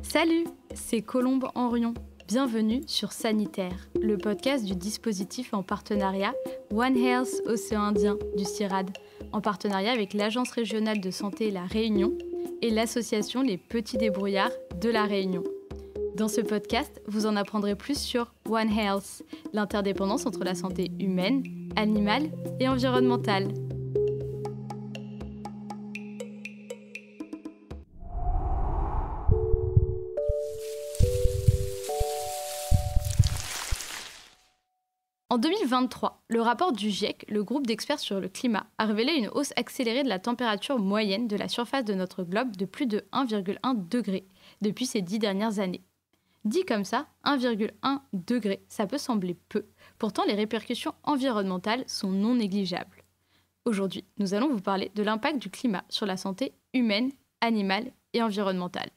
Salut, c'est Colombe Henrion. Bienvenue sur Sanitaire, le podcast du dispositif en partenariat One Health Océan Indien du CIRAD, en partenariat avec l'Agence régionale de santé La Réunion et l'association Les Petits Débrouillards de La Réunion. Dans ce podcast, vous en apprendrez plus sur One Health, l'interdépendance entre la santé humaine, animale et environnementale. En 2023, le rapport du GIEC, le groupe d'experts sur le climat, a révélé une hausse accélérée de la température moyenne de la surface de notre globe de plus de 1,1 degré depuis ces 10 dernières années. Dit comme ça, 1,1 degré, ça peut sembler peu. Pourtant, les répercussions environnementales sont non négligeables. Aujourd'hui, nous allons vous parler de l'impact du climat sur la santé humaine, animale et environnementale.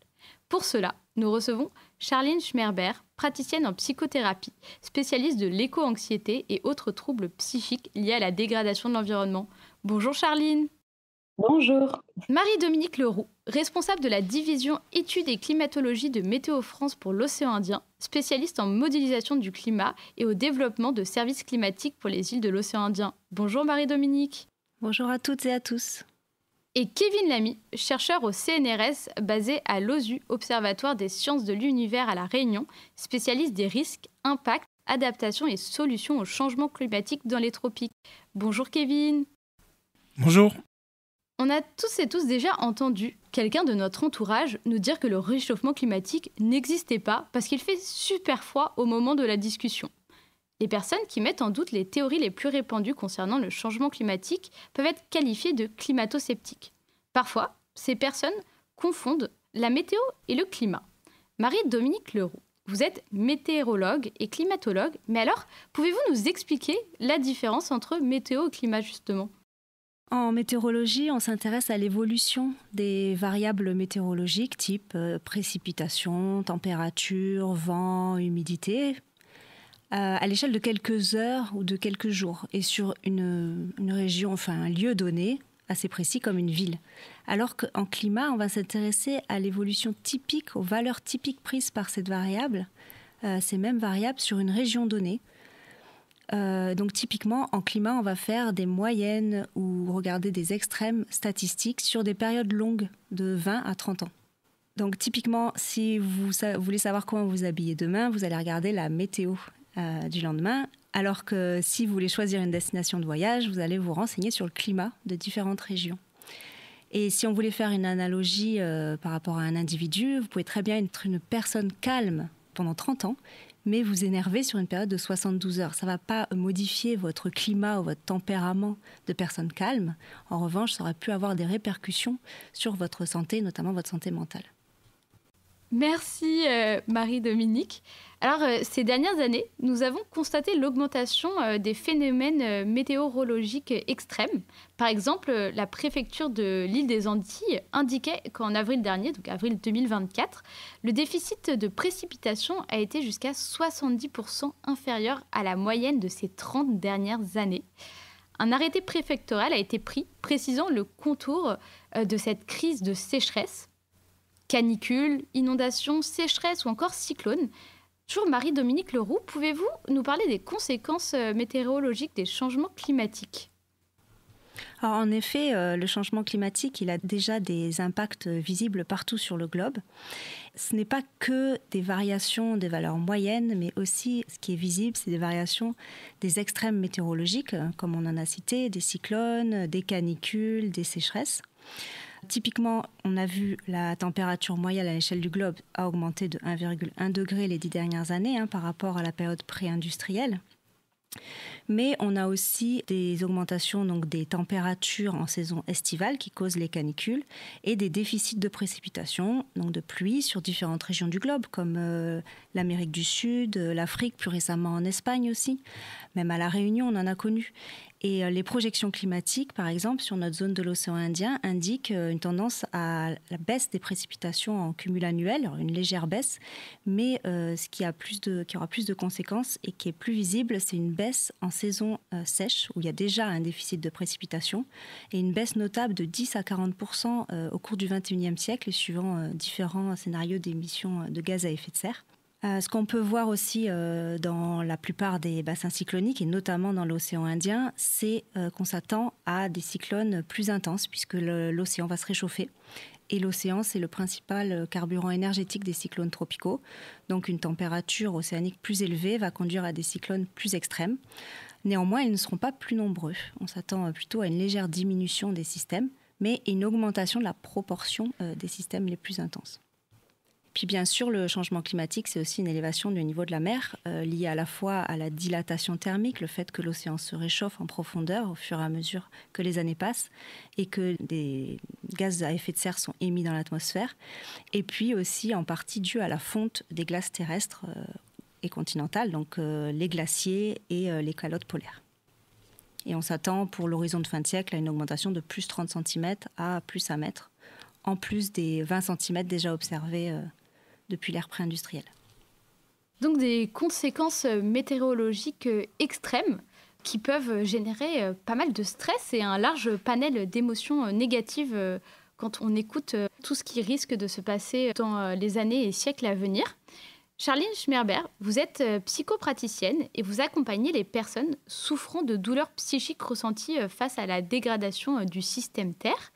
Pour cela, nous recevons Charline Schmerber, praticienne en psychothérapie, spécialiste de l'éco-anxiété et autres troubles psychiques liés à la dégradation de l'environnement. Bonjour Charline. Bonjour. Marie-Dominique Leroux, responsable de la division études et climatologie de Météo France pour l'océan Indien, spécialiste en modélisation du climat et au développement de services climatiques pour les îles de l'océan Indien. Bonjour Marie-Dominique. Bonjour à toutes et à tous. Et Kevin Lamy, chercheur au CNRS basé à l'OSU, Observatoire des sciences de l'univers à La Réunion, spécialiste des risques, impacts, adaptations et solutions au changement climatique dans les tropiques. Bonjour Kevin. Bonjour. On a tous et tous déjà entendu quelqu'un de notre entourage nous dire que le réchauffement climatique n'existait pas parce qu'il fait super froid au moment de la discussion. Les personnes qui mettent en doute les théories les plus répandues concernant le changement climatique peuvent être qualifiées de climato-sceptiques. Parfois, ces personnes confondent la météo et le climat. Marie-Dominique Leroux, vous êtes météorologue et climatologue, mais alors, pouvez-vous nous expliquer la différence entre météo et climat justement ? En météorologie, on s'intéresse à l'évolution des variables météorologiques type précipitation, température, vent, humidité, à l'échelle de quelques heures ou de quelques jours et sur une région, enfin un lieu donné, assez précis comme une ville. Alors qu'en climat, on va s'intéresser à l'évolution typique, aux valeurs typiques prises par cette variable, ces mêmes variables sur une région donnée. Donc typiquement, en climat, on va faire des moyennes ou regarder des extrêmes statistiques sur des périodes longues de 20 à 30 ans. Donc typiquement, si vous voulez savoir comment vous habiller demain, vous allez regarder la météo du lendemain, alors que si vous voulez choisir une destination de voyage, vous allez vous renseigner sur le climat de différentes régions. Et si on voulait faire une analogie par rapport à un individu, vous pouvez très bien être une personne calme pendant 30 ans, mais vous énerver sur une période de 72 heures. Ça ne va pas modifier votre climat ou votre tempérament de personne calme. En revanche, ça aurait pu avoir des répercussions sur votre santé, notamment votre santé mentale. Merci Marie-Dominique. Alors, ces dernières années, nous avons constaté l'augmentation des phénomènes météorologiques extrêmes. Par exemple, la préfecture de l'île des Antilles indiquait qu'en avril dernier, donc avril 2024, le déficit de précipitation a été jusqu'à 70% inférieur à la moyenne de ces 30 dernières années. Un arrêté préfectoral a été pris précisant le contour de cette crise de sécheresse. Canicule, inondations, sécheresse ou encore cyclone. Toujours Marie-Dominique Leroux, pouvez-vous nous parler des conséquences météorologiques des changements climatiques ? Alors, en effet, le changement climatique, il a déjà des impacts visibles partout sur le globe. Ce n'est pas que des variations des valeurs moyennes, mais aussi, ce qui est visible, c'est des variations des extrêmes météorologiques, comme on en a cité, des cyclones, des canicules, des sécheresses. Typiquement, on a vu la température moyenne à l'échelle du globe a augmenté de 1,1 degré les 10 dernières années par rapport à la période pré-industrielle. Mais on a aussi des augmentations donc des températures en saison estivale qui causent les canicules et des déficits de précipitations, donc de pluie sur différentes régions du globe, comme l'Amérique du Sud, l'Afrique, plus récemment en Espagne aussi. Même à La Réunion, on en a connu. Et les projections climatiques, par exemple, sur notre zone de l'océan Indien, indiquent une tendance à la baisse des précipitations en cumul annuel, alors une légère baisse, mais qui aura plus de conséquences et qui est plus visible, c'est une baisse en saison sèche, où il y a déjà un déficit de précipitations, et une baisse notable de 10 à 40% au cours du XXIe siècle, suivant différents scénarios d'émissions de gaz à effet de serre. Ce qu'on peut voir aussi dans la plupart des bassins cycloniques, et notamment dans l'océan Indien, c'est qu'on s'attend à des cyclones plus intenses, puisque l'océan va se réchauffer. Et l'océan, c'est le principal carburant énergétique des cyclones tropicaux. Donc une température océanique plus élevée va conduire à des cyclones plus extrêmes. Néanmoins, ils ne seront pas plus nombreux. On s'attend plutôt à une légère diminution des systèmes, mais une augmentation de la proportion des systèmes les plus intenses. Puis bien sûr, le changement climatique, c'est aussi une élévation du niveau de la mer, liée à la fois à la dilatation thermique, le fait que l'océan se réchauffe en profondeur au fur et à mesure que les années passent, et que des gaz à effet de serre sont émis dans l'atmosphère, et puis aussi en partie dû à la fonte des glaces terrestres et continentales, donc les glaciers et les calottes polaires. Et on s'attend pour l'horizon de fin de siècle à une augmentation de plus 30 cm à plus 1 mètre, en plus des 20 cm déjà observés depuis l'ère pré-industrielle. Donc des conséquences météorologiques extrêmes qui peuvent générer pas mal de stress et un large panel d'émotions négatives quand on écoute tout ce qui risque de se passer dans les années et siècles à venir. Charline Schmerber, vous êtes psychopraticienne et vous accompagnez les personnes souffrant de douleurs psychiques ressenties face à la dégradation du système Terre.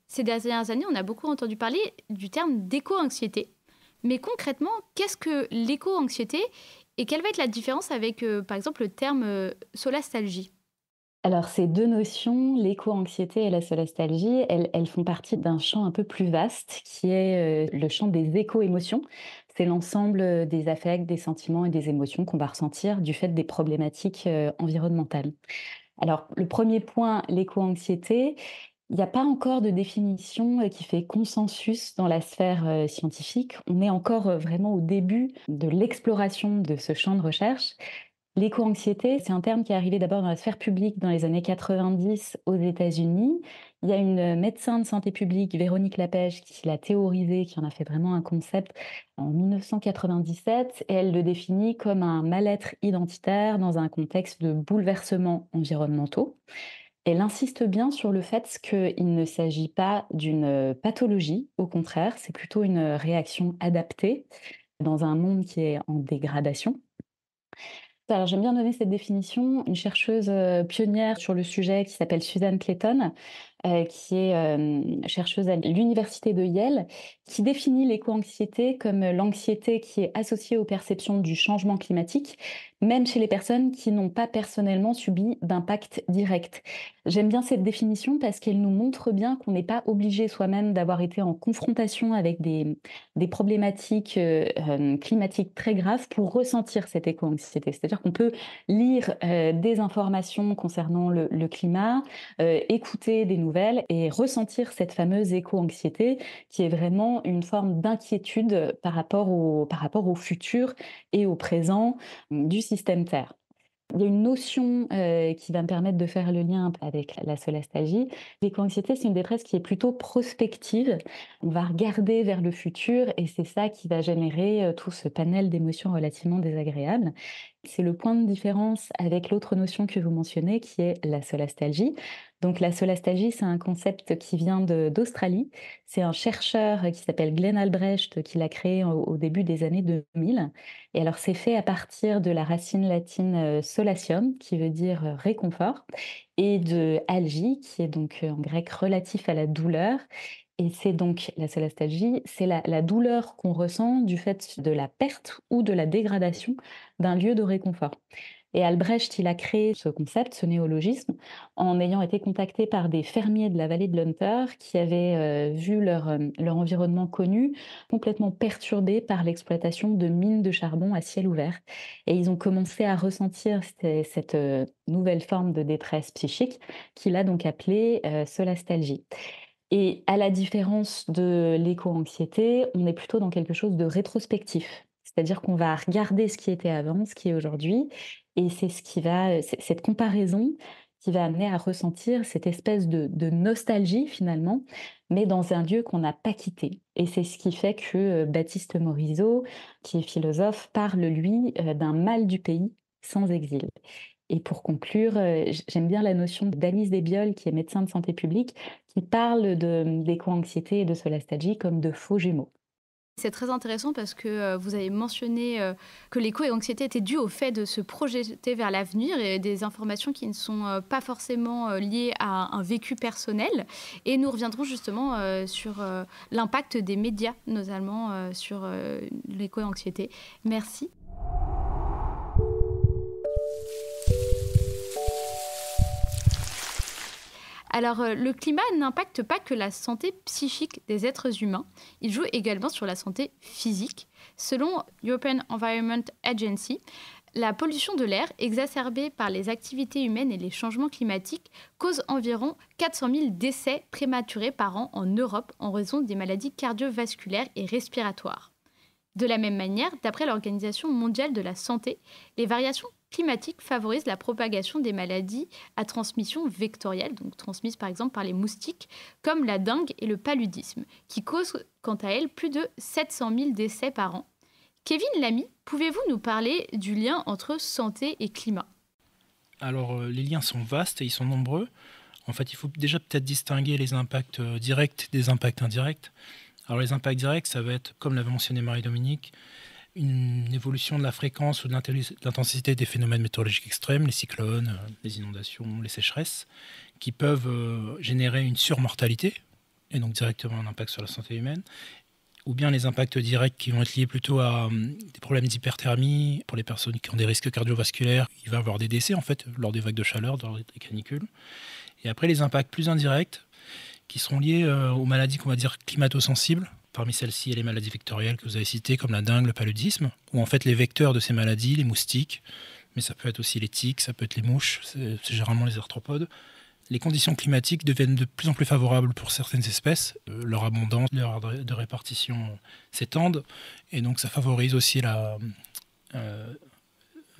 Ces dernières années, on a beaucoup entendu parler du terme d'éco-anxiété. Mais concrètement, qu'est-ce que l'éco-anxiété et quelle va être la différence avec, par exemple, le terme solastalgie? Alors, ces deux notions, l'éco-anxiété et la solastalgie, elles font partie d'un champ un peu plus vaste qui est le champ des éco-émotions. C'est l'ensemble des affects, des sentiments et des émotions qu'on va ressentir du fait des problématiques environnementales. Alors, le premier point, l'éco-anxiété, il n'y a pas encore de définition qui fait consensus dans la sphère scientifique. On est encore vraiment au début de l'exploration de ce champ de recherche. L'éco-anxiété, c'est un terme qui est arrivé d'abord dans la sphère publique dans les années 90 aux États-Unis. Il y a une médecin de santé publique, Véronique Lapège, qui l'a théorisé, qui en a fait vraiment un concept en 1997, et elle le définit comme un mal-être identitaire dans un contexte de bouleversements environnementaux. Elle insiste bien sur le fait qu'il ne s'agit pas d'une pathologie, au contraire, c'est plutôt une réaction adaptée dans un monde qui est en dégradation. Alors, j'aime bien donner cette définition. Une chercheuse pionnière sur le sujet qui s'appelle Suzanne Clayton, qui est chercheuse à l'université de Yale, qui définit l'éco-anxiété comme l'anxiété qui est associée aux perceptions du changement climatique, même chez les personnes qui n'ont pas personnellement subi d'impact direct. J'aime bien cette définition parce qu'elle nous montre bien qu'on n'est pas obligé soi-même d'avoir été en confrontation avec des problématiques climatiques très graves pour ressentir cette éco-anxiété. C'est-à-dire qu'on peut lire des informations concernant le climat, écouter des nouvelles et ressentir cette fameuse éco-anxiété qui est vraiment une forme d'inquiétude par rapport au futur et au présent du système Terre. Il y a une notion qui va me permettre de faire le lien avec la solastalgie. L'éco-anxiété, c'est une détresse qui est plutôt prospective. On va regarder vers le futur et c'est ça qui va générer tout ce panel d'émotions relativement désagréables. C'est le point de différence avec l'autre notion que vous mentionnez, qui est la solastalgie. Donc la solastalgie, c'est un concept qui vient d'Australie. C'est un chercheur qui s'appelle Glenn Albrecht qui l'a créé au début des années 2000. Et alors c'est fait à partir de la racine latine solatium, qui veut dire réconfort, et de algie, qui est donc en grec relatif à la douleur. Et c'est donc la solastalgie, c'est la douleur qu'on ressent du fait de la perte ou de la dégradation d'un lieu de réconfort. Et Albrecht, il a créé ce concept, ce néologisme, en ayant été contacté par des fermiers de la vallée de l'Hunter qui avaient vu leur environnement connu complètement perturbé par l'exploitation de mines de charbon à ciel ouvert. Et ils ont commencé à ressentir cette nouvelle forme de détresse psychique qu'il a donc appelée solastalgie. Et à la différence de l'éco-anxiété, on est plutôt dans quelque chose de rétrospectif. C'est-à-dire qu'on va regarder ce qui était avant, ce qui est aujourd'hui, et c'est cette comparaison qui va amener à ressentir cette espèce de nostalgie finalement, mais dans un lieu qu'on n'a pas quitté. Et c'est ce qui fait que Baptiste Morisot, qui est philosophe, parle, lui, d'un mal du pays sans exil. Et pour conclure, j'aime bien la notion d'Alice Desbioles, qui est médecin de santé publique, qui parle d'éco-anxiété et de solastalgie comme de faux jumeaux. C'est très intéressant parce que vous avez mentionné que l'éco-anxiété était due au fait de se projeter vers l'avenir et des informations qui ne sont pas forcément liées à un vécu personnel. Et nous reviendrons justement sur l'impact des médias, notamment sur l'éco-anxiété. Merci. Alors, le climat n'impacte pas que la santé psychique des êtres humains, il joue également sur la santé physique. Selon European Environment Agency, la pollution de l'air exacerbée par les activités humaines et les changements climatiques cause environ 400 000 décès prématurés par an en Europe en raison des maladies cardiovasculaires et respiratoires. De la même manière, d'après l'Organisation mondiale de la santé, les variations climatiques favorisent la propagation des maladies à transmission vectorielle, donc transmises par exemple par les moustiques, comme la dengue et le paludisme, qui causent quant à elles plus de 700 000 décès par an. Kevin Lamy, pouvez-vous nous parler du lien entre santé et climat ? Alors, les liens sont vastes et ils sont nombreux. En fait, il faut déjà peut-être distinguer les impacts directs des impacts indirects. Alors, les impacts directs, ça va être, comme l'avait mentionné Marie-Dominique, une évolution de la fréquence ou de l'intensité des phénomènes météorologiques extrêmes, les cyclones, les inondations, les sécheresses, qui peuvent générer une surmortalité, et donc directement un impact sur la santé humaine, ou bien les impacts directs qui vont être liés plutôt à des problèmes d'hyperthermie, pour les personnes qui ont des risques cardiovasculaires, il va y avoir des décès en fait, lors des vagues de chaleur, lors des canicules. Et après les impacts plus indirects, qui seront liés aux maladies qu'on va dire climato-sensibles. Parmi celles-ci, il y a les maladies vectorielles que vous avez citées, comme la dengue, le paludisme, où en fait les vecteurs de ces maladies, les moustiques, mais ça peut être aussi les tiques, ça peut être les mouches, c'est généralement les arthropodes. Les conditions climatiques deviennent de plus en plus favorables pour certaines espèces. Leur abondance, leur de répartition s'étendent, et donc ça favorise aussi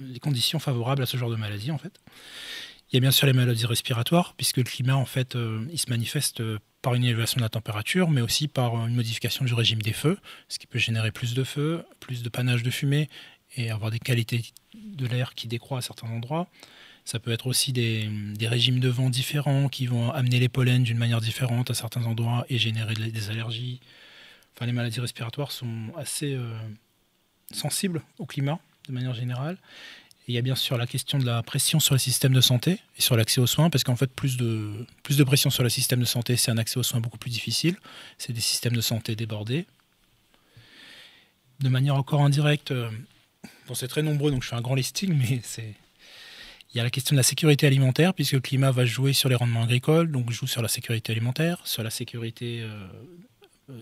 les conditions favorables à ce genre de maladies en fait. Il y a bien sûr les maladies respiratoires, puisque le climat, en fait, il se manifeste par une élévation de la température, mais aussi par une modification du régime des feux, ce qui peut générer plus de feux, plus de panache de fumée et avoir des qualités de l'air qui décroît à certains endroits. Ça peut être aussi des régimes de vent différents qui vont amener les pollens d'une manière différente à certains endroits et générer des allergies. Enfin, les maladies respiratoires sont assez sensibles au climat, de manière générale. Et il y a bien sûr la question de la pression sur le système de santé et sur l'accès aux soins, parce qu'en fait, plus de pression sur le système de santé, c'est un accès aux soins beaucoup plus difficile. C'est des systèmes de santé débordés. De manière encore indirecte, bon, c'est très nombreux, donc je fais un grand listing, mais il y a la question de la sécurité alimentaire, puisque le climat va jouer sur les rendements agricoles, donc joue sur la sécurité alimentaire, sur la sécurité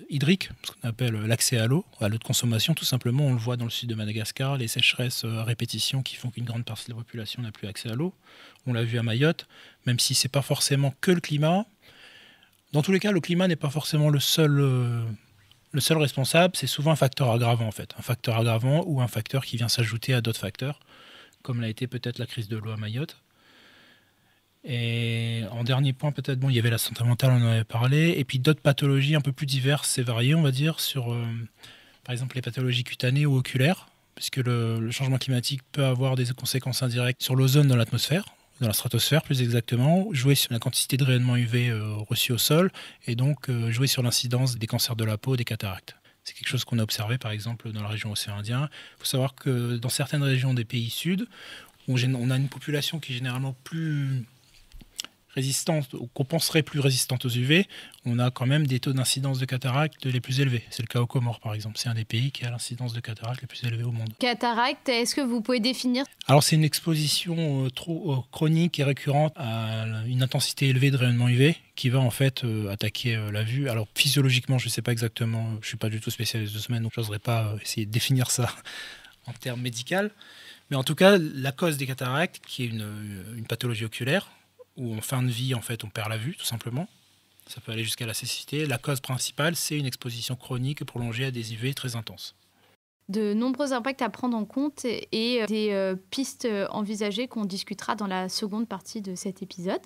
hydrique, ce qu'on appelle l'accès à l'eau de consommation tout simplement. On le voit dans le sud de Madagascar, les sécheresses à répétition qui font qu'une grande partie de la population n'a plus accès à l'eau. On l'a vu à Mayotte, même si c'est pas forcément que le climat. Dans tous les cas, le climat n'est pas forcément le seul responsable, c'est souvent un facteur aggravant en fait. Un facteur aggravant ou un facteur qui vient s'ajouter à d'autres facteurs, comme l'a été peut-être la crise de l'eau à Mayotte. Et en dernier point, peut-être, bon, il y avait la santé mentale, on en avait parlé, et puis d'autres pathologies un peu plus diverses et variées, on va dire, sur par exemple les pathologies cutanées ou oculaires, puisque le changement climatique peut avoir des conséquences indirectes sur l'ozone dans l'atmosphère, dans la stratosphère plus exactement, jouer sur la quantité de rayonnement UV reçu au sol, et donc jouer sur l'incidence des cancers de la peau, des cataractes. C'est quelque chose qu'on a observé par exemple dans la région océan Indien. Il faut savoir que dans certaines régions des pays sud, on a une population qui est généralement plus résistante, ou qu'on penserait plus résistante aux UV, on a quand même des taux d'incidence de cataracte les plus élevés. C'est le cas aux Comores par exemple. C'est un des pays qui a l'incidence de cataracte les plus élevée au monde. Cataracte, est-ce que vous pouvez définir ? Alors c'est une exposition chronique et récurrente à une intensité élevée de rayonnement UV qui va en fait attaquer la vue. Alors physiologiquement, je ne sais pas exactement, je ne suis pas du tout spécialiste de ce domaine, donc je n'oserais pas essayer de définir ça en termes médicaux. Mais en tout cas, la cause des cataractes, qui est une pathologie oculaire, où en fin de vie, en fait, on perd la vue, tout simplement. Ça peut aller jusqu'à la cécité. La cause principale, c'est une exposition chronique prolongée à des UV très intenses. De nombreux impacts à prendre en compte et des pistes envisagées qu'on discutera dans la seconde partie de cet épisode.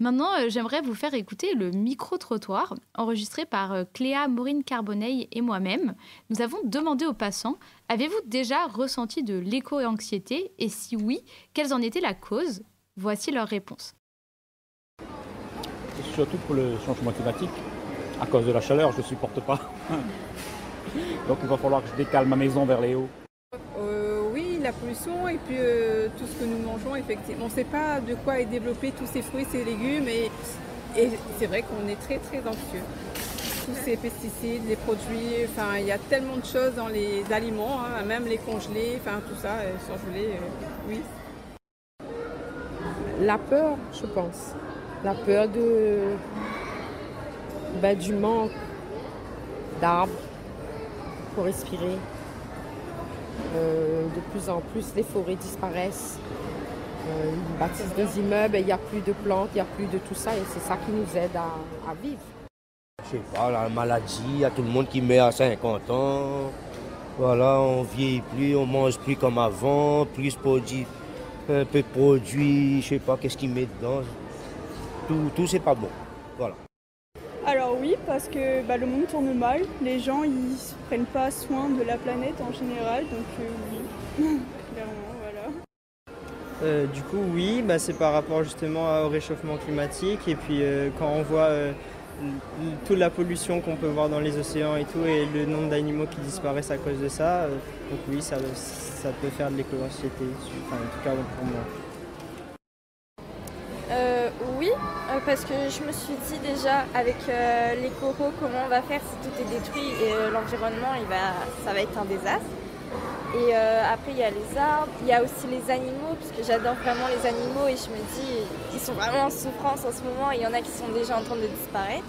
Maintenant, j'aimerais vous faire écouter le micro-trottoir enregistré par Cléa Maureen Carbonneil et moi-même. Nous avons demandé aux passants, avez-vous déjà ressenti de l'éco-anxiété et si oui, quelles en étaient la cause? Voici leur réponse. Surtout pour le changement climatique. À cause de la chaleur, je ne supporte pas. Donc il va falloir que je décale ma maison vers les hauts. Oui, la pollution et puis tout ce que nous mangeons, effectivement. On ne sait pas de quoi est développé tous ces fruits, ces légumes et c'est vrai qu'on est très très anxieux. Tous ces pesticides, les produits, enfin il y a tellement de choses dans les aliments, hein, même les congelés, enfin tout ça, surgelés, oui. La peur, je pense. La peur du manque d'arbres pour respirer. De plus en plus, les forêts disparaissent. Ils bâtissent des immeubles et il n'y a plus de plantes, il n'y a plus de tout ça et c'est ça qui nous aide à vivre. Je sais pas, la maladie, il y a tout le monde qui meurt à 50 ans. Voilà, on vieillit plus, on mange plus comme avant, plus produit, peu de produits, je sais pas qu'est-ce qu'ils mettent dedans. Tout c'est pas bon. Voilà. Alors oui, parce que le monde tourne mal, les gens ils se prennent pas soin de la planète en général, donc oui, clairement, voilà. Du coup oui, c'est par rapport justement au réchauffement climatique et puis quand on voit toute la pollution qu'on peut voir dans les océans et tout et le nombre d'animaux qui disparaissent à cause de ça, donc oui ça peut faire de l'éco-anxiété, enfin, en tout cas pour moi. Oui, parce que je me suis dit déjà avec les coraux comment on va faire si tout est détruit et l'environnement ça va être un désastre. Et après il y a les arbres, il y a aussi les animaux parce que j'adore vraiment les animaux et je me dis ils sont vraiment en souffrance en ce moment et il y en a qui sont déjà en train de disparaître.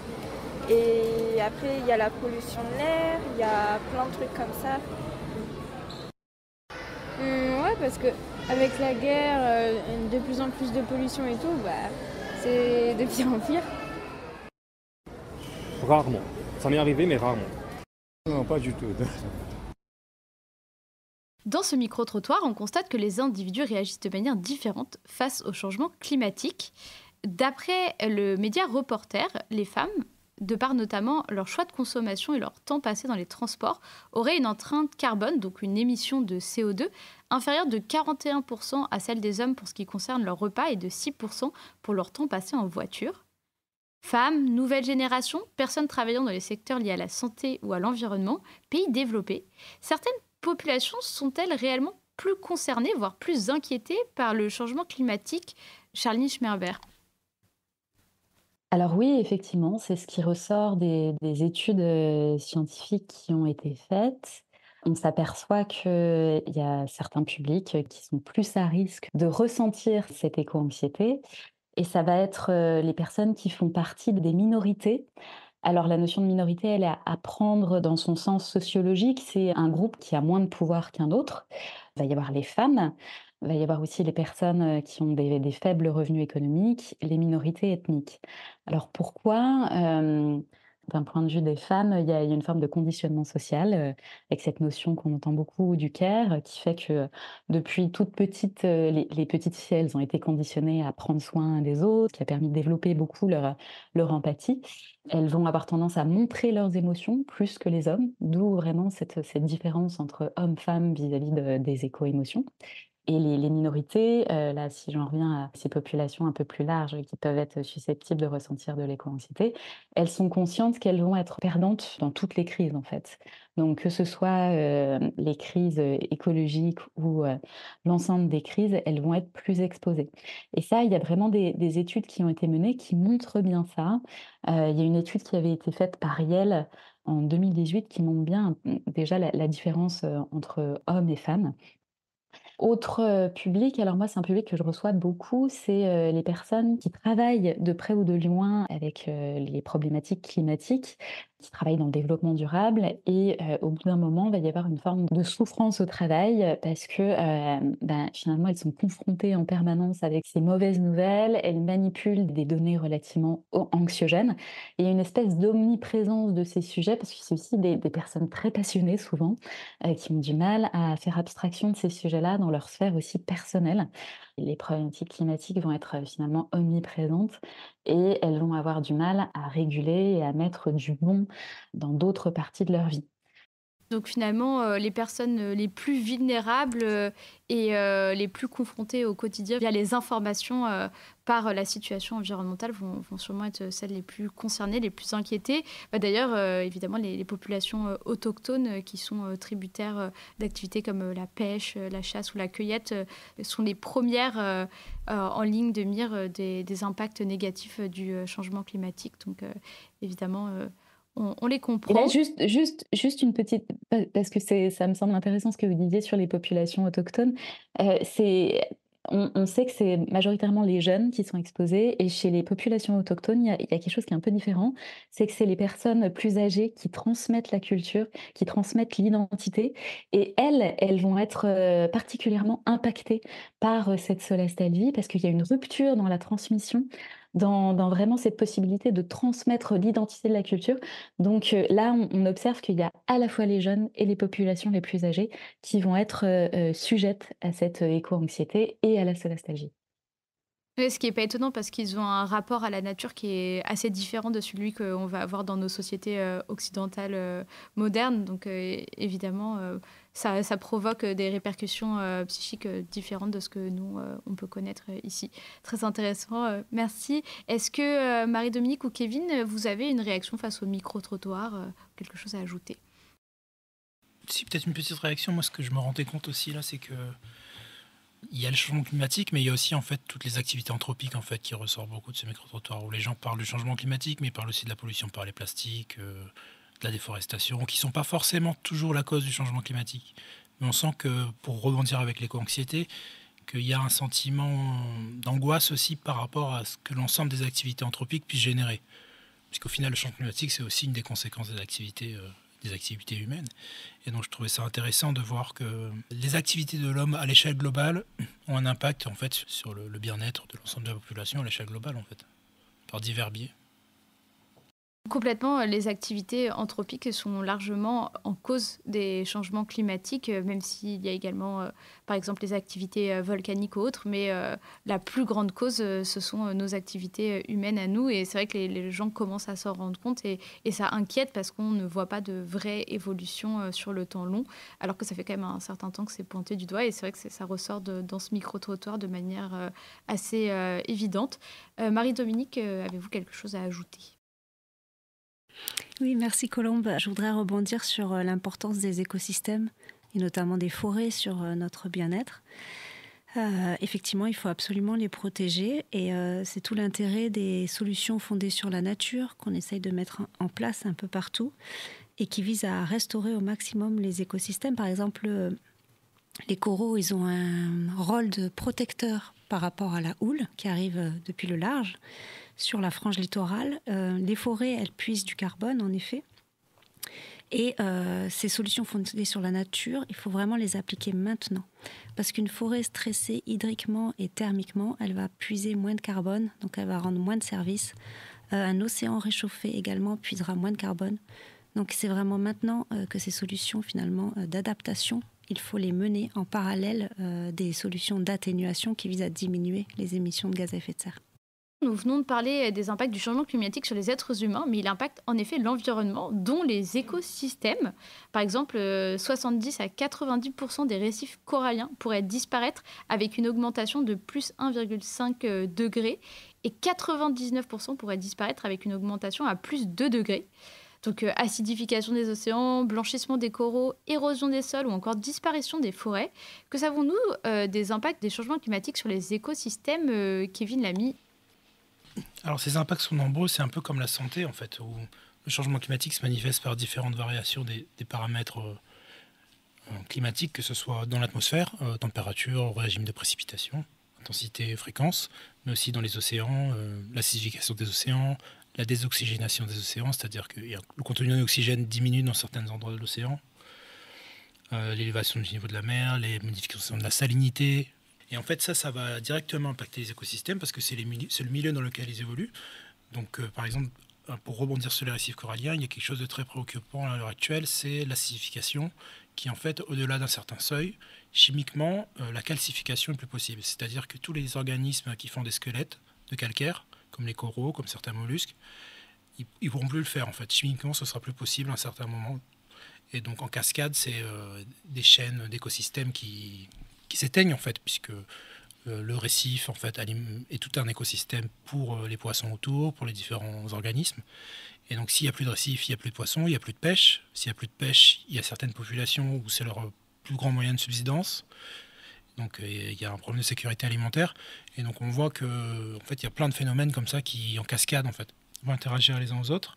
Et après il y a la pollution de l'air, il y a plein de trucs comme ça. Ouais, parce que avec la guerre, de plus en plus de pollution et tout, c'est de pire en pire. Rarement. Ça m'est arrivé, mais rarement. Non, pas du tout. Dans ce micro-trottoir, on constate que les individus réagissent de manière différente face au changement climatique. D'après le média Reporter, les femmes, de par notamment leur choix de consommation et leur temps passé dans les transports, auraient une empreinte carbone, donc une émission de CO2, inférieure de 41% à celle des hommes pour ce qui concerne leur repas et de 6% pour leur temps passé en voiture. Femmes, nouvelle génération, personnes travaillant dans les secteurs liés à la santé ou à l'environnement, pays développés, certaines populations sont-elles réellement plus concernées, voire plus inquiétées par le changement climatique? Charline Schmerber. Alors oui, effectivement, c'est ce qui ressort des études scientifiques qui ont été faites. On s'aperçoit qu'il y a certains publics qui sont plus à risque de ressentir cette éco-anxiété et ça va être les personnes qui font partie des minorités. Alors la notion de minorité, elle est à prendre dans son sens sociologique. C'est un groupe qui a moins de pouvoir qu'un autre. Il va y avoir les femmes, il va y avoir aussi les personnes qui ont des faibles revenus économiques, les minorités ethniques. Alors pourquoi d'un point de vue des femmes, il y a une forme de conditionnement social avec cette notion qu'on entend beaucoup du care, qui fait que depuis toute petite, les petites filles, elles ont été conditionnées à prendre soin des autres, qui a permis de développer beaucoup leur empathie. Elles vont avoir tendance à montrer leurs émotions plus que les hommes, d'où vraiment cette différence entre hommes-femmes vis-à-vis des éco-émotions. Et les minorités, là, si j'en reviens à ces populations un peu plus larges qui peuvent être susceptibles de ressentir de l'éco-anxiété, elles sont conscientes qu'elles vont être perdantes dans toutes les crises, en fait. Donc, que ce soit les crises écologiques ou l'ensemble des crises, elles vont être plus exposées. Et ça, il y a vraiment des études qui ont été menées qui montrent bien ça. Il y a une étude qui avait été faite par Yale en 2018 qui montre bien déjà la différence entre hommes et femmes. Autre public, alors moi c'est un public que je reçois beaucoup, c'est les personnes qui travaillent de près ou de loin avec les problématiques climatiques. qui travaillent dans le développement durable et au bout d'un moment, il va y avoir une forme de souffrance au travail parce que, finalement, elles sont confrontées en permanence avec ces mauvaises nouvelles. Elles manipulent des données relativement anxiogènes et il y a une espèce d'omniprésence de ces sujets parce que c'est aussi des personnes très passionnées souvent, qui ont du mal à faire abstraction de ces sujets-là dans leur sphère aussi personnelle. Les problématiques climatiques vont être, finalement omniprésentes et elles vont avoir du mal à réguler et à mettre du bon dans d'autres parties de leur vie. Donc finalement, les personnes les plus vulnérables et les plus confrontées au quotidien via les informations par la situation environnementale vont sûrement être celles les plus concernées, les plus inquiétées. D'ailleurs, évidemment, les populations autochtones qui sont tributaires d'activités comme la pêche, la chasse ou la cueillette sont les premières en ligne de mire des impacts négatifs du changement climatique. Donc évidemment... On les Et comprend. là, juste une petite, parce que ça me semble intéressant ce que vous disiez sur les populations autochtones. On sait que c'est majoritairement les jeunes qui sont exposés, et chez les populations autochtones, il y a quelque chose qui est un peu différent, c'est que c'est les personnes plus âgées qui transmettent la culture, qui transmettent l'identité, et elles vont être particulièrement impactées par cette solastalgie, parce qu'il y a une rupture dans la transmission, dans vraiment cette possibilité de transmettre l'identité de la culture. Donc là, on observe qu'il y a à la fois les jeunes et les populations les plus âgées qui vont être sujettes à cette éco-anxiété et à la solastalgie. Ouais, ce qui n'est pas étonnant parce qu'ils ont un rapport à la nature qui est assez différent de celui qu'on va avoir dans nos sociétés occidentales modernes. Donc évidemment, ça provoque des répercussions psychiques différentes de ce que nous, on peut connaître ici. Très intéressant, merci. Est-ce que Marie-Dominique ou Kevin, vous avez une réaction face au micro-trottoir, quelque chose à ajouter? Si, peut-être une petite réaction. Moi, ce que je me rendais compte aussi, là, c'est que il y a le changement climatique, mais il y a aussi en fait toutes les activités anthropiques en fait qui ressortent beaucoup de ce micro-trottoir où les gens parlent du changement climatique, mais ils parlent aussi de la pollution par les plastiques, de la déforestation, qui sont pas forcément toujours la cause du changement climatique. Mais on sent que, pour rebondir avec l'éco-anxiété, qu'il y a un sentiment d'angoisse aussi par rapport à ce que l'ensemble des activités anthropiques puissent générer. Puisqu'au final, le changement climatique, c'est aussi une des conséquences des activités humaines. Et donc je trouvais ça intéressant de voir que les activités de l'homme à l'échelle globale ont un impact en fait sur le bien-être de l'ensemble de la population à l'échelle globale en fait, par divers biais. Complètement, les activités anthropiques sont largement en cause des changements climatiques, même s'il y a également, par exemple, les activités volcaniques ou autres. Mais la plus grande cause, ce sont nos activités humaines à nous. Et c'est vrai que les gens commencent à s'en rendre compte et ça inquiète parce qu'on ne voit pas de vraie évolution sur le temps long, alors que ça fait quand même un certain temps que c'est pointé du doigt. Et c'est vrai que ça ressort dans ce micro-trottoir de manière assez évidente. Marie-Dominique, avez-vous quelque chose à ajouter ? Oui, merci Colombe. Je voudrais rebondir sur l'importance des écosystèmes et notamment des forêts sur notre bien-être. Effectivement, il faut absolument les protéger et c'est tout l'intérêt des solutions fondées sur la nature qu'on essaye de mettre en place un peu partout et qui visent à restaurer au maximum les écosystèmes. Par exemple, les coraux, ils ont un rôle de protecteur par rapport à la houle qui arrive depuis le large. Sur la frange littorale, les forêts, elles puisent du carbone, en effet. Et ces solutions fondées sur la nature, il faut vraiment les appliquer maintenant. Parce qu'une forêt stressée hydriquement et thermiquement, elle va puiser moins de carbone, donc elle va rendre moins de service. Un océan réchauffé également puisera moins de carbone. Donc c'est vraiment maintenant que ces solutions finalement d'adaptation, il faut les mener en parallèle des solutions d'atténuation qui visent à diminuer les émissions de gaz à effet de serre. Nous venons de parler des impacts du changement climatique sur les êtres humains, mais il impacte en effet l'environnement, dont les écosystèmes. Par exemple, 70 à 90% des récifs coralliens pourraient disparaître avec une augmentation de plus 1,5 degré, et 99% pourraient disparaître avec une augmentation à plus 2 degrés. Donc acidification des océans, blanchissement des coraux, érosion des sols ou encore disparition des forêts. Que savons-nous des impacts des changements climatiques sur les écosystèmes, Kevin Lamy? Alors ces impacts sont nombreux, c'est un peu comme la santé en fait, où le changement climatique se manifeste par différentes variations des paramètres climatiques, que ce soit dans l'atmosphère, température, régime de précipitation, intensité, fréquence, mais aussi dans les océans, l'acidification des océans, la désoxygénation des océans, c'est-à-dire que le contenu en oxygène diminue dans certains endroits de l'océan, l'élévation du niveau de la mer, les modifications de la salinité. Et en fait, ça va directement impacter les écosystèmes parce que c'est le milieu dans lequel ils évoluent. Donc, par exemple, pour rebondir sur les récifs coralliens, il y a quelque chose de très préoccupant à l'heure actuelle, c'est l'acidification qui, en fait, au-delà d'un certain seuil, chimiquement, la calcification est plus possible. C'est-à-dire que tous les organismes qui font des squelettes de calcaire, comme les coraux, comme certains mollusques, ils ne pourront plus le faire, en fait. Chimiquement, ce sera plus possible à un certain moment. Et donc, en cascade, c'est des chaînes d'écosystèmes qui s'éteignent, en fait, puisque le récif, en fait, est tout un écosystème pour les poissons autour, pour les différents organismes. Et donc, s'il n'y a plus de récif, il n'y a plus de poissons, il n'y a plus de pêche. S'il n'y a plus de pêche, il y a certaines populations où c'est leur plus grand moyen de subsistance. Donc, il y a un problème de sécurité alimentaire. Et donc, on voit que, en fait, il y a plein de phénomènes comme ça qui, en cascade, en fait, vont interagir les uns aux autres.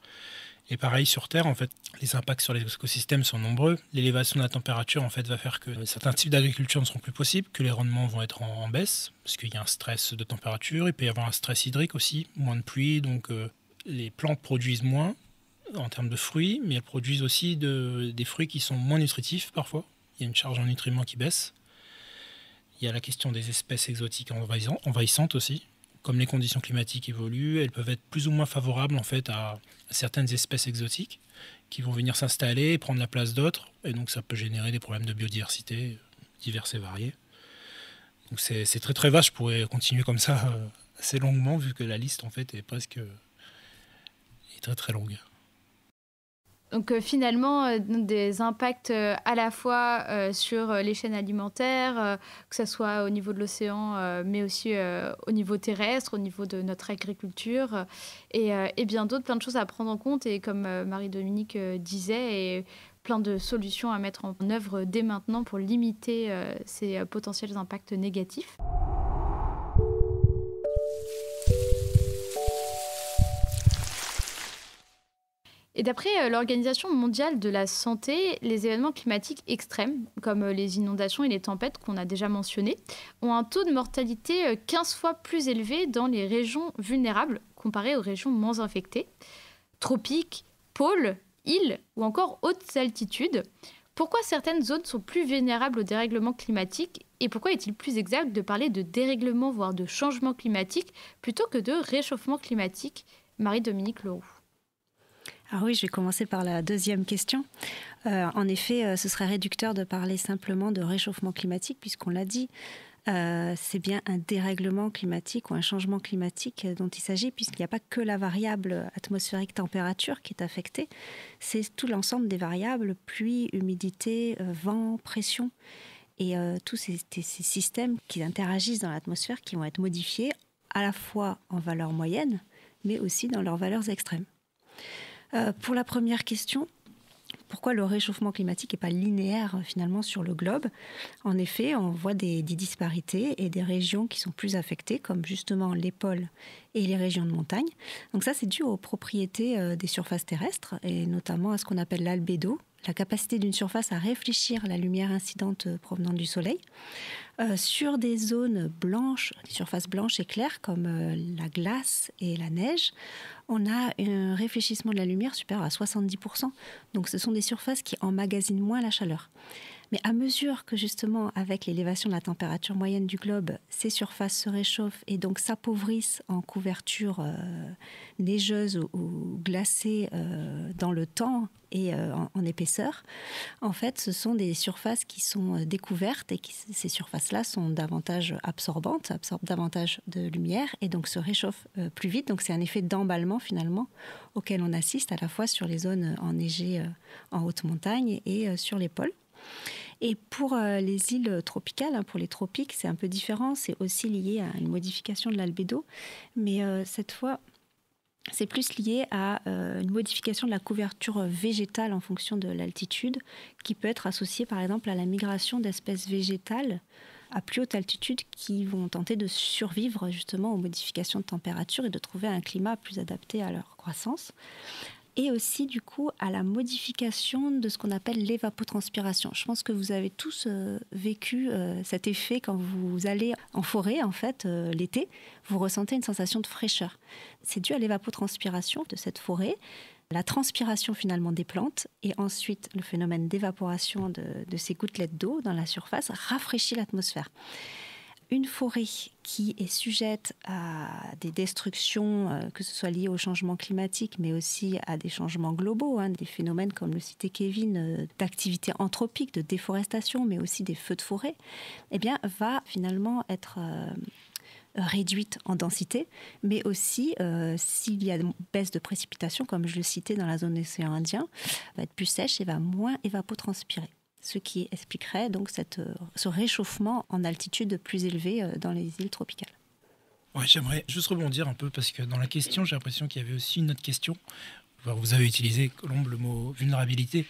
Et pareil, sur Terre, en fait, les impacts sur les écosystèmes sont nombreux. L'élévation de la température, en fait, va faire que certains types d'agriculture ne seront plus possibles, que les rendements vont être en baisse, parce qu'il y a un stress de température. Il peut y avoir un stress hydrique aussi, moins de pluie. Donc, les plantes produisent moins en termes de fruits, mais elles produisent aussi des fruits qui sont moins nutritifs parfois. Il y a une charge en nutriments qui baisse. Il y a la question des espèces exotiques envahissantes aussi. Comme les conditions climatiques évoluent, elles peuvent être plus ou moins favorables en fait à certaines espèces exotiques qui vont venir s'installer et prendre la place d'autres. Et donc ça peut générer des problèmes de biodiversité divers et variés. Donc c'est très très vaste. Je pourrais continuer comme ça assez longuement vu que la liste en fait est très très longue. Donc finalement, des impacts à la fois sur les chaînes alimentaires, que ce soit au niveau de l'océan, mais aussi au niveau terrestre, au niveau de notre agriculture, et bien d'autres, plein de choses à prendre en compte. Et comme Marie-Dominique disait, et plein de solutions à mettre en œuvre dès maintenant pour limiter ces potentiels impacts négatifs. Et d'après l'Organisation mondiale de la santé, les événements climatiques extrêmes, comme les inondations et les tempêtes qu'on a déjà mentionnées, ont un taux de mortalité 15 fois plus élevé dans les régions vulnérables comparé aux régions moins infectées. Tropiques, pôles, îles ou encore hautes altitudes. Pourquoi certaines zones sont plus vulnérables au dérèglement climatique et pourquoi est-il plus exact de parler de dérèglement, voire de changement climatique, plutôt que de réchauffement climatique? Marie-Dominique Leroux. Alors oui, je vais commencer par la deuxième question. En effet, ce serait réducteur de parler simplement de réchauffement climatique, puisqu'on l'a dit, c'est bien un dérèglement climatique ou un changement climatique dont il s'agit, puisqu'il n'y a pas que la variable atmosphérique température qui est affectée, c'est tout l'ensemble des variables, pluie, humidité, vent, pression, et tous ces systèmes qui interagissent dans l'atmosphère qui vont être modifiés à la fois en valeur moyenne, mais aussi dans leurs valeurs extrêmes. Pour la première question, pourquoi le réchauffement climatique n'est pas linéaire finalement sur le globe? En effet, on voit des disparités et des régions qui sont plus affectées, comme justement les pôles et les régions de montagne. Donc ça, c'est dû aux propriétés des surfaces terrestres et notamment à ce qu'on appelle l'albédo, la capacité d'une surface à réfléchir la lumière incidente provenant du soleil. Sur des zones blanches, des surfaces blanches et claires comme la glace et la neige, on a un réfléchissement de la lumière supérieur à 70%. Donc ce sont des surfaces qui emmagasinent moins la chaleur. Mais à mesure que justement, avec l'élévation de la température moyenne du globe, ces surfaces se réchauffent et donc s'appauvrissent en couverture neigeuse ou glacée dans le temps et en épaisseur, en fait, ce sont des surfaces qui sont découvertes et ces surfaces-là sont davantage absorbantes, absorbent davantage de lumière et donc se réchauffent plus vite. Donc c'est un effet d'emballement finalement auquel on assiste à la fois sur les zones enneigées en haute montagne et sur les pôles. Et pour les îles tropicales, pour les tropiques, c'est un peu différent. C'est aussi lié à une modification de l'albédo. Mais cette fois, c'est plus lié à une modification de la couverture végétale en fonction de l'altitude, qui peut être associée par exemple à la migration d'espèces végétales à plus haute altitude qui vont tenter de survivre justement aux modifications de température et de trouver un climat plus adapté à leur croissance. et aussi du coup à la modification de ce qu'on appelle l'évapotranspiration. Je pense que vous avez tous vécu cet effet quand vous allez en forêt en fait l'été, vous ressentez une sensation de fraîcheur. C'est dû à l'évapotranspiration de cette forêt, la transpiration finalement des plantes et ensuite le phénomène d'évaporation de ces gouttelettes d'eau dans la surface rafraîchit l'atmosphère. Une forêt qui est sujette à des destructions, que ce soit liées au changement climatique, mais aussi à des changements globaux, des phénomènes comme le citait Kevin, d'activité anthropique, de déforestation, mais aussi des feux de forêt, eh bien, va finalement être réduite en densité, mais aussi s'il y a une baisse de précipitations, comme je le citais dans la zone de l'océan Indien, va être plus sèche et va moins évapotranspirer. Ce qui expliquerait donc ce réchauffement en altitude plus élevée dans les îles tropicales. Ouais, j'aimerais juste rebondir un peu parce que dans la question, j'ai l'impression qu'il y avait aussi une autre question. Vous avez utilisé, Colombe, le mot vulnérabilité.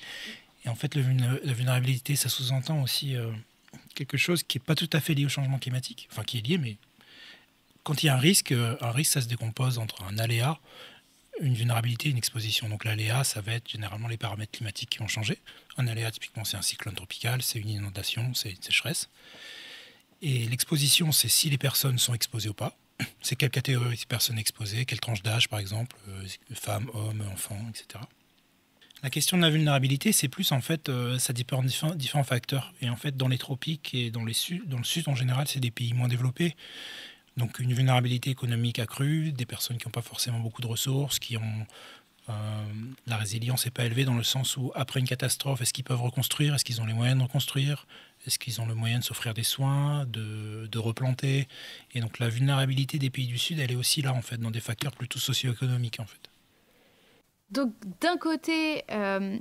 Et en fait, la vulnérabilité, ça sous-entend aussi quelque chose qui n'est pas tout à fait lié au changement climatique. Enfin, qui est lié, mais quand il y a un risque, ça se décompose entre un aléa, une vulnérabilité et une exposition. Donc l'aléa, ça va être généralement les paramètres climatiques qui vont changer. Un aléa, typiquement, c'est un cyclone tropical, c'est une inondation, c'est une sécheresse. Et l'exposition, c'est si les personnes sont exposées ou pas. C'est quelle catégorie de personnes exposées, quelle tranche d'âge, par exemple, femmes, hommes, enfants, etc. La question de la vulnérabilité, c'est plus, en fait, ça dépend de différents facteurs. Et en fait, dans les tropiques et dans le sud, en général, c'est des pays moins développés. Donc une vulnérabilité économique accrue, des personnes qui n'ont pas forcément beaucoup de ressources, qui ont la résilience n'est pas élevée dans le sens où après une catastrophe, est-ce qu'ils peuvent reconstruire, est-ce qu'ils ont les moyens de reconstruire, est-ce qu'ils ont le moyen de s'offrir des soins, de replanter. Et donc la vulnérabilité des pays du Sud, elle est aussi là en fait, dans des facteurs plutôt socio-économiques en fait. Donc d'un côté,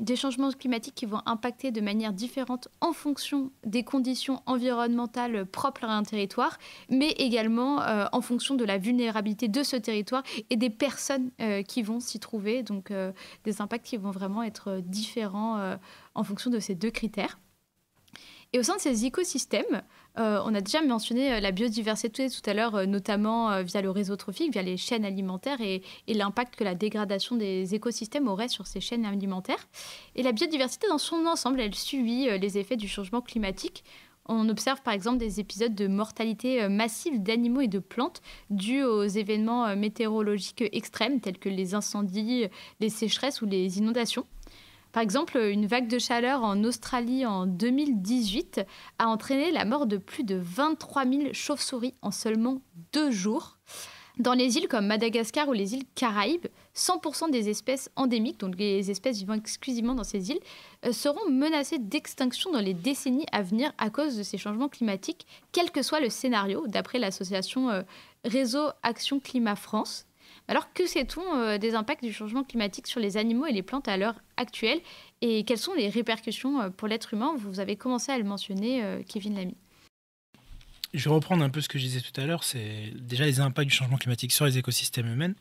des changements climatiques qui vont impacter de manière différente en fonction des conditions environnementales propres à un territoire, mais également en fonction de la vulnérabilité de ce territoire et des personnes qui vont s'y trouver. Donc des impacts qui vont vraiment être différents en fonction de ces deux critères. Et au sein de ces écosystèmes, on a déjà mentionné la biodiversité tout à l'heure, notamment via le réseau trophique, via les chaînes alimentaires et l'impact que la dégradation des écosystèmes aurait sur ces chaînes alimentaires. Et la biodiversité dans son ensemble, elle subit les effets du changement climatique. On observe par exemple des épisodes de mortalité massive d'animaux et de plantes dus aux événements météorologiques extrêmes tels que les incendies, les sécheresses ou les inondations. Par exemple, une vague de chaleur en Australie en 2018 a entraîné la mort de plus de 23 000 chauves-souris en seulement 2 jours. Dans les îles comme Madagascar ou les îles Caraïbes, 100% des espèces endémiques, donc les espèces vivant exclusivement dans ces îles, seront menacées d'extinction dans les décennies à venir à cause de ces changements climatiques, quel que soit le scénario, d'après l'association Réseau Action Climat France. Alors, que sait-on des impacts du changement climatique sur les animaux et les plantes à l'heure actuelle et quelles sont les répercussions pour l'être humain? Vous avez commencé à le mentionner, Kevin Lamy. Je vais reprendre un peu ce que je disais tout à l'heure, c'est déjà les impacts du changement climatique sur les écosystèmes humains.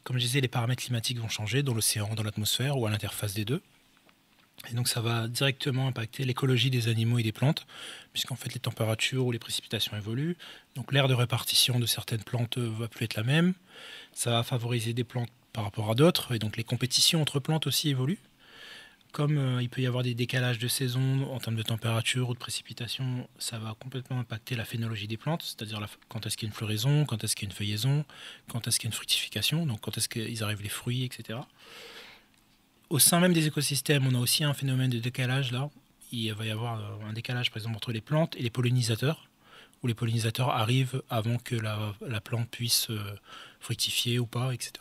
Comme je disais, les paramètres climatiques vont changer dans l'océan, dans l'atmosphère ou à l'interface des deux. Et donc ça va directement impacter l'écologie des animaux et des plantes, puisqu'en fait les températures ou les précipitations évoluent. Donc l'aire de répartition de certaines plantes va plus être la même. Ça va favoriser des plantes par rapport à d'autres, et donc les compétitions entre plantes aussi évoluent. Comme il peut y avoir des décalages de saison en termes de température ou de précipitation, ça va complètement impacter la phénologie des plantes, c'est-à-dire quand est-ce qu'il y a une floraison, quand est-ce qu'il y a une feuillaison, quand est-ce qu'il y a une fructification, donc quand est-ce qu'ils arrivent les fruits, etc. Au sein même des écosystèmes, on a aussi un phénomène de décalage là. Il va y avoir un décalage par exemple entre les plantes et les pollinisateurs, où les pollinisateurs arrivent avant que la plante puisse fructifier ou pas, etc.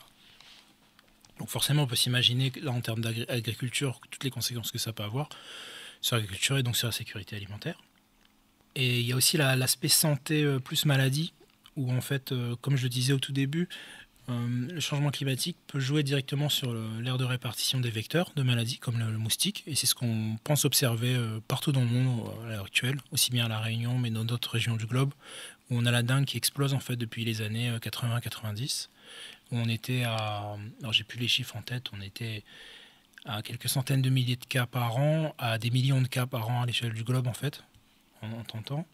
Donc forcément, on peut s'imaginer là en termes d'agriculture toutes les conséquences que ça peut avoir sur l'agriculture et donc sur la sécurité alimentaire. Et il y a aussi l'aspect santé plus maladie, où en fait, comme je le disais au tout début, le changement climatique peut jouer directement sur l'aire de répartition des vecteurs de maladies comme le moustique, et c'est ce qu'on pense observer partout dans le monde à l'heure actuelle, aussi bien à La Réunion mais dans d'autres régions du globe, où on a la dengue qui explose en fait depuis les années 80-90, où on était à, alors j'ai plus les chiffres en tête, on était à quelques centaines de milliers de cas par an, à des millions de cas par an à l'échelle du globe en fait, en tentant.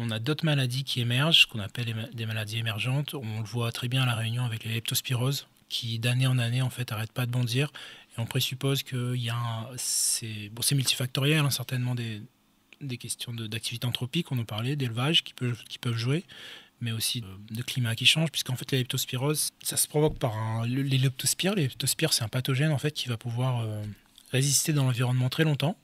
On a d'autres maladies qui émergent, qu'on appelle des maladies émergentes. On le voit très bien à La Réunion avec les leptospiroses, qui d'année en année en fait arrête pas de bondir. Et on présuppose qu'il y a c'est multifactoriel, hein, certainement des questions d'activité anthropique, on en parlait, d'élevage qui peuvent jouer, mais aussi de climat qui change, puisqu'en fait la leptospirose, ça se provoque par les leptospires. Les leptospires, c'est un pathogène en fait qui va pouvoir résister dans l'environnement très longtemps.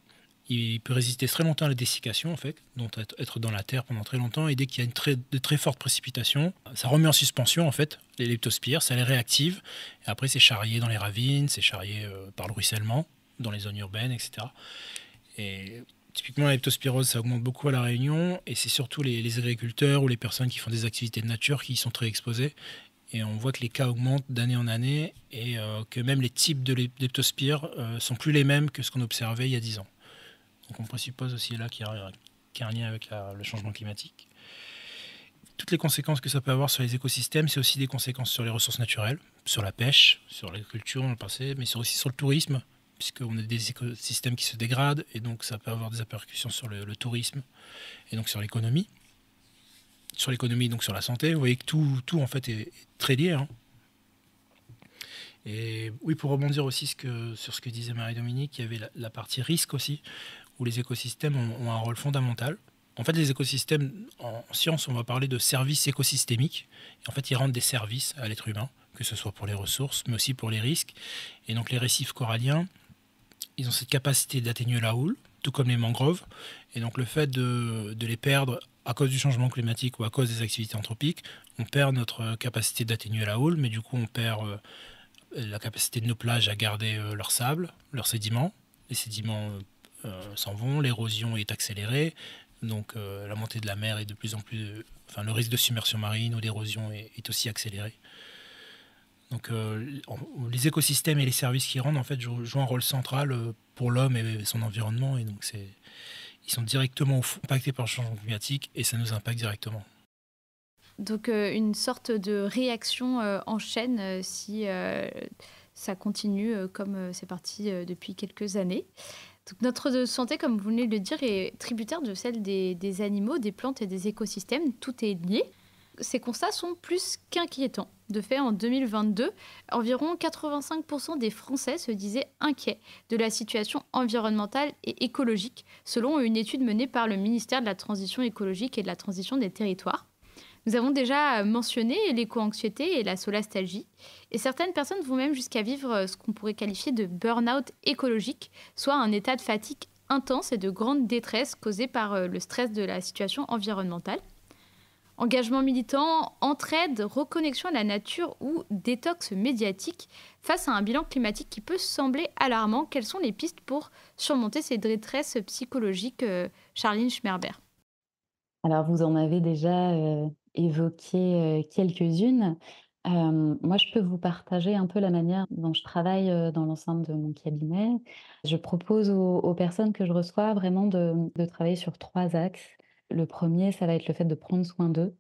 Il peut résister très longtemps à la dessiccation, en fait, donc être dans la terre pendant très longtemps. Et dès qu'il y a de très fortes précipitations, ça remet en suspension, en fait, les leptospires, ça les réactive. Et après, c'est charrié dans les ravines, c'est charrié par le ruissellement, dans les zones urbaines, etc. Et typiquement, la leptospirose, ça augmente beaucoup à La Réunion. Et c'est surtout les agriculteurs ou les personnes qui font des activités de nature qui y sont très exposés. Et on voit que les cas augmentent d'année en année et que même les types de leptospires sont plus les mêmes que ce qu'on observait il y a 10 ans. Donc on présuppose aussi là qu'il y a un lien avec le changement climatique. Toutes les conséquences que ça peut avoir sur les écosystèmes, c'est aussi des conséquences sur les ressources naturelles, sur la pêche, sur l'agriculture dans le passé, mais aussi sur le tourisme, puisqu'on a des écosystèmes qui se dégradent, et donc ça peut avoir des répercussions sur le tourisme, et donc sur l'économie. Sur l'économie, donc sur la santé. Vous voyez que tout en fait est très lié, hein. Et oui, pour rebondir aussi sur ce que disait Marie-Dominique, il y avait la partie risque aussi, où les écosystèmes ont un rôle fondamental. En fait, les écosystèmes, en science, on va parler de services écosystémiques. Et en fait, ils rendent des services à l'être humain, que ce soit pour les ressources, mais aussi pour les risques. Et donc, les récifs coralliens, ils ont cette capacité d'atténuer la houle, tout comme les mangroves. Et donc, le fait de les perdre à cause du changement climatique ou à cause des activités anthropiques, on perd notre capacité d'atténuer la houle, mais du coup, on perd la capacité de nos plages à garder leur sable, leurs sédiments. Les sédiments s'en vont, l'érosion est accélérée, donc la montée de la mer est de plus en plus... le risque de submersion marine ou d'érosion est aussi accéléré. Donc les écosystèmes et les services qu'ils rendent en fait jouent un rôle central pour l'homme et son environnement, et donc ils sont directement impactés par le changement climatique et ça nous impacte directement. Donc une sorte de réaction en chaîne si ça continue comme c'est parti depuis quelques années. Donc notre santé, comme vous venez de le dire, est tributaire de celle des animaux, des plantes et des écosystèmes. Tout est lié. Ces constats sont plus qu'inquiétants. De fait, en 2022, environ 85% des Français se disaient inquiets de la situation environnementale et écologique, selon une étude menée par le ministère de la Transition écologique et de la Transition des territoires. Nous avons déjà mentionné l'éco-anxiété et la solastalgie. Et certaines personnes vont même jusqu'à vivre ce qu'on pourrait qualifier de burn-out écologique, soit un état de fatigue intense et de grande détresse causé par le stress de la situation environnementale. Engagement militant, entraide, reconnexion à la nature ou détox médiatique face à un bilan climatique qui peut sembler alarmant. Quelles sont les pistes pour surmonter ces détresses psychologiques, Charline Schmerber? Alors, vous en avez déjà évoqué quelques-unes. Moi, je peux vous partager un peu la manière dont je travaille dans l'ensemble de mon cabinet. Je propose aux personnes que je reçois vraiment de travailler sur 3 axes. Le premier, ça va être le fait de prendre soin d'eux.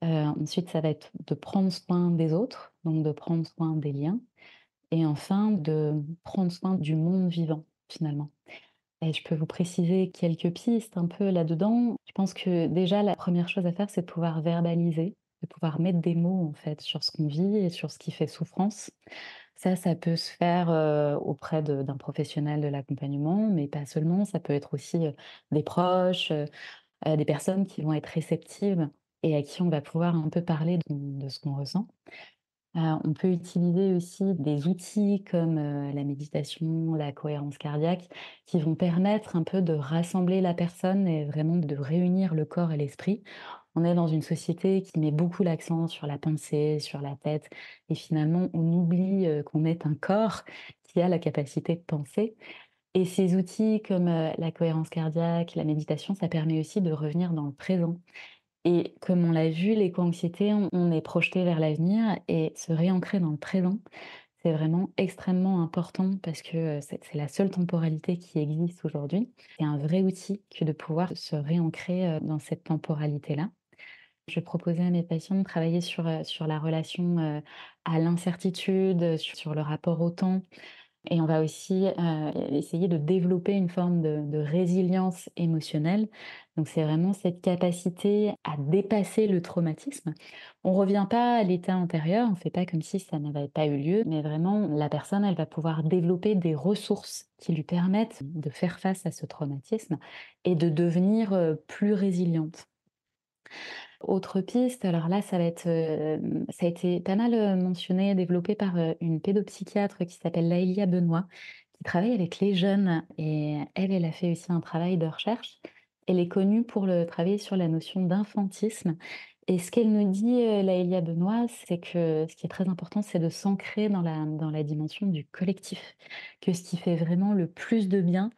Ensuite, ça va être de prendre soin des autres, donc de prendre soin des liens. Et enfin, de prendre soin du monde vivant, finalement. Et je peux vous préciser quelques pistes un peu là-dedans. Je pense que déjà, la première chose à faire, c'est de pouvoir verbaliser, de pouvoir mettre des mots en fait sur ce qu'on vit et sur ce qui fait souffrance. Ça peut se faire auprès d'un professionnel de l'accompagnement, mais pas seulement. Ça peut être aussi des proches, des personnes qui vont être réceptives et à qui on va pouvoir un peu parler de ce qu'on ressent. On peut utiliser aussi des outils comme la méditation, la cohérence cardiaque, qui vont permettre un peu de rassembler la personne et vraiment de réunir le corps et l'esprit. On est dans une société qui met beaucoup l'accent sur la pensée, sur la tête, et finalement on oublie qu'on est un corps qui a la capacité de penser. Et ces outils comme la cohérence cardiaque, la méditation, ça permet aussi de revenir dans le présent. Et comme on l'a vu, l'éco-anxiété, on est projeté vers l'avenir et se réancrer dans le présent, c'est vraiment extrêmement important parce que c'est la seule temporalité qui existe aujourd'hui. C'est un vrai outil que de pouvoir se réancrer dans cette temporalité-là. Je proposais à mes patients de travailler sur la relation à l'incertitude, sur le rapport au temps, Et on va aussi essayer de développer une forme de résilience émotionnelle. Donc c'est vraiment cette capacité à dépasser le traumatisme. On ne revient pas à l'état antérieur, on ne fait pas comme si ça n'avait pas eu lieu, mais vraiment la personne, elle va pouvoir développer des ressources qui lui permettent de faire face à ce traumatisme et de devenir plus résiliente. Autre piste, alors là, ça a été pas mal mentionné, développé par une pédopsychiatre qui s'appelle Laëlia Benoît, qui travaille avec les jeunes. Et elle a fait aussi un travail de recherche. Elle est connue pour travailler sur la notion d'infantisme. Et ce qu'elle nous dit, Laëlia Benoît, c'est que ce qui est très important, c'est de s'ancrer dans la dimension du collectif. Que ce qui fait vraiment le plus de bien,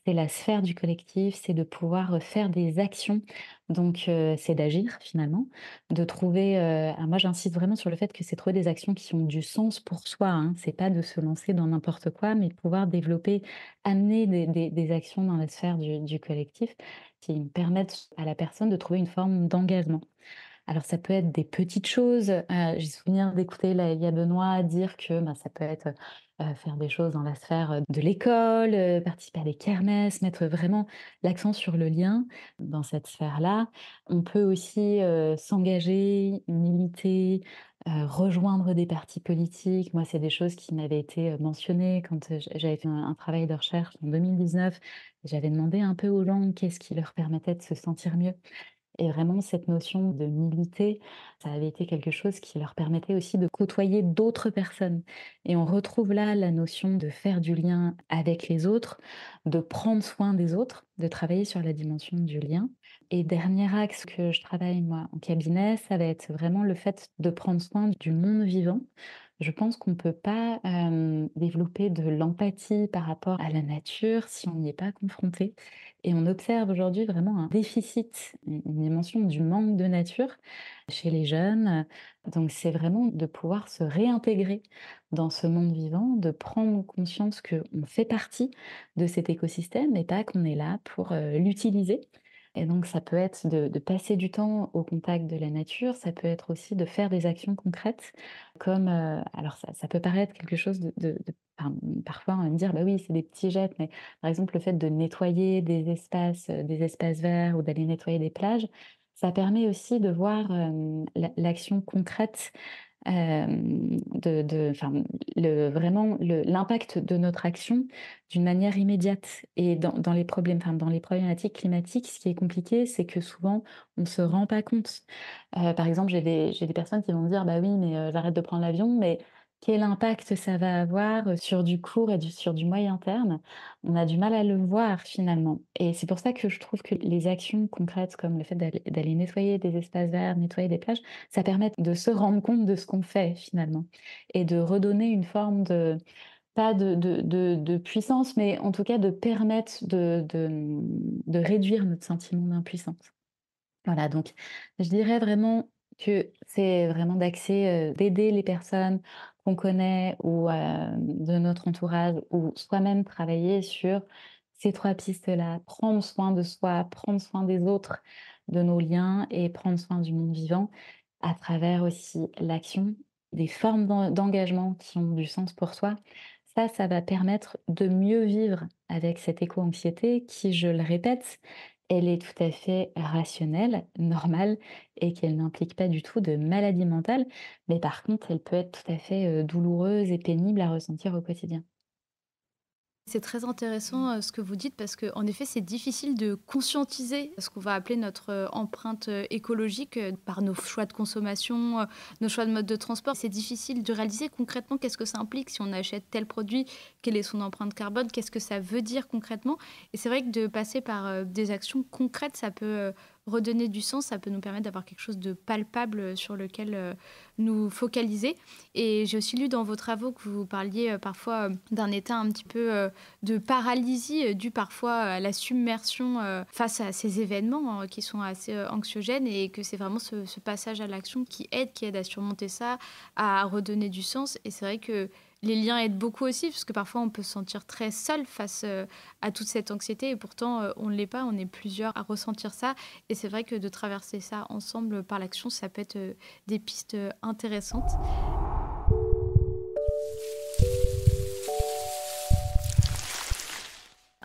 c'est la sphère du collectif, c'est de pouvoir faire des actions donc c'est d'agir finalement, de trouver, moi j'insiste vraiment sur le fait que c'est trouver des actions qui ont du sens pour soi, hein. C'est pas de se lancer dans n'importe quoi, mais de pouvoir développer, amener des actions dans la sphère du collectif qui permettent à la personne de trouver une forme d'engagement. Alors ça peut être des petites choses, j'ai souvenir d'écouter Laëlia Benoît dire que, bah, ça peut être, faire des choses dans la sphère, de l'école, participer à des kermesses, mettre vraiment l'accent sur le lien dans cette sphère-là. On peut aussi, s'engager, militer, rejoindre des partis politiques. Moi, c'est des choses qui m'avaient été, mentionnées quand, j'avais fait un travail de recherche en 2019. J'avais demandé un peu aux gens qu'est-ce qui leur permettait de se sentir mieux. Et vraiment, cette notion de militer, ça avait été quelque chose qui leur permettait aussi de côtoyer d'autres personnes. Et on retrouve là la notion de faire du lien avec les autres, de prendre soin des autres, de travailler sur la dimension du lien. Et dernier axe que je travaille moi en cabinet, ça va être vraiment le fait de prendre soin du monde vivant. Je pense qu'on ne peut pas développer de l'empathie par rapport à la nature si on n'y est pas confronté. Et on observe aujourd'hui vraiment un déficit, une dimension du manque de nature chez les jeunes. Donc c'est vraiment de pouvoir se réintégrer dans ce monde vivant, de prendre conscience qu'on fait partie de cet écosystème et pas qu'on est là pour l'utiliser. Et donc ça peut être de passer du temps au contact de la nature, ça peut être aussi de faire des actions concrètes comme, alors ça peut paraître quelque chose enfin, parfois on va me dire: «Bah oui, c'est des petits gestes», mais par exemple le fait de nettoyer des espaces verts ou d'aller nettoyer des plages, ça permet aussi de voir, l'action concrète, enfin, l'impact de notre action d'une manière immédiate. Et dans les problèmes, enfin, dans les problématiques climatiques, ce qui est compliqué, c'est que souvent, on ne se rend pas compte. Par exemple, j'ai des personnes qui vont me dire: «Bah oui, mais j'arrête de prendre l'avion», mais quel impact ça va avoir sur du court et sur du moyen terme? On a du mal à le voir finalement. Et c'est pour ça que je trouve que les actions concrètes comme le fait d'aller nettoyer des espaces verts, nettoyer des plages, ça permet de se rendre compte de ce qu'on fait finalement et de redonner une forme de pas de puissance, mais en tout cas de permettre de réduire notre sentiment d'impuissance. Voilà, donc je dirais vraiment que c'est vraiment d'aider les personnes qu'on connaît ou de notre entourage ou soi-même travailler sur ces 3 pistes-là. Prendre soin de soi, prendre soin des autres, de nos liens et prendre soin du monde vivant à travers aussi l'action, des formes d'engagement qui ont du sens pour soi. Ça va permettre de mieux vivre avec cette éco-anxiété qui, je le répète, elle est tout à fait rationnelle, normale et qu'elle n'implique pas du tout de maladie mentale. Mais par contre, elle peut être tout à fait, douloureuse et pénible à ressentir au quotidien. C'est très intéressant ce que vous dites parce qu'en effet, c'est difficile de conscientiser ce qu'on va appeler notre empreinte écologique par nos choix de consommation, nos choix de mode de transport. C'est difficile de réaliser concrètement qu'est-ce que ça implique si on achète tel produit, quelle est son empreinte carbone, qu'est-ce que ça veut dire concrètement. Et c'est vrai que de passer par des actions concrètes, ça peut redonner du sens, ça peut nous permettre d'avoir quelque chose de palpable sur lequel nous focaliser. Et j'ai aussi lu dans vos travaux que vous parliez parfois d'un état un petit peu de paralysie dû parfois à la submersion face à ces événements qui sont assez anxiogènes et que c'est vraiment ce passage à l'action qui aide à surmonter ça, à redonner du sens. Et c'est vrai que les liens aident beaucoup aussi, parce que parfois on peut se sentir très seul face à toute cette anxiété et pourtant on ne l'est pas, on est plusieurs à ressentir ça. Et c'est vrai que de traverser ça ensemble par l'action, ça peut être des pistes intéressantes.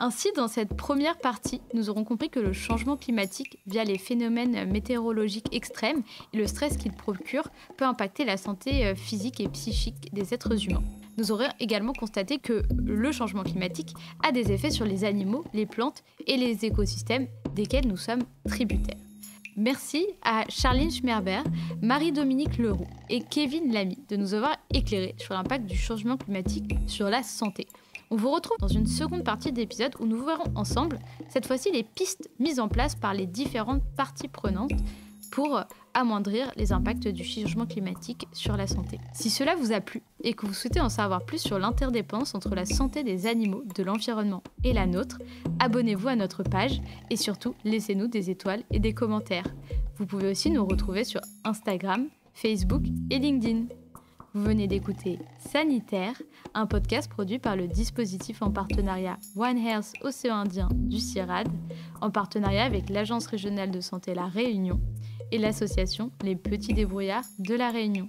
Ainsi, dans cette première partie, nous aurons compris que le changement climatique, via les phénomènes météorologiques extrêmes et le stress qu'il procure, peut impacter la santé physique et psychique des êtres humains. Nous aurons également constaté que le changement climatique a des effets sur les animaux, les plantes et les écosystèmes desquels nous sommes tributaires. Merci à Charline Schmerber, Marie-Dominique Leroux et Kevin Lamy de nous avoir éclairés sur l'impact du changement climatique sur la santé. On vous retrouve dans une seconde partie d'épisode où nous verrons ensemble, cette fois-ci, les pistes mises en place par les différentes parties prenantes pour amoindrir les impacts du changement climatique sur la santé. Si cela vous a plu et que vous souhaitez en savoir plus sur l'interdépendance entre la santé des animaux, de l'environnement et la nôtre, abonnez-vous à notre page et surtout laissez-nous des étoiles et des commentaires. Vous pouvez aussi nous retrouver sur Instagram, Facebook et LinkedIn. Vous venez d'écouter Sanitaire, un podcast produit par le dispositif en partenariat One Health Océan Indien du CIRAD, en partenariat avec l'Agence régionale de santé La Réunion et l'association Les Petits Débrouillards de La Réunion.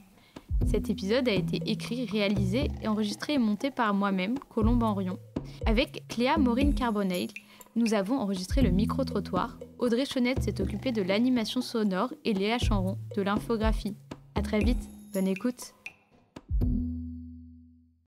Cet épisode a été écrit, réalisé et enregistré et monté par moi-même, Colombe Henrion. Avec Cléa Maureen Carbonell, nous avons enregistré le micro-trottoir. Audrey Chonette s'est occupée de l'animation sonore et Léa Chanron de l'infographie. À très vite, bonne écoute.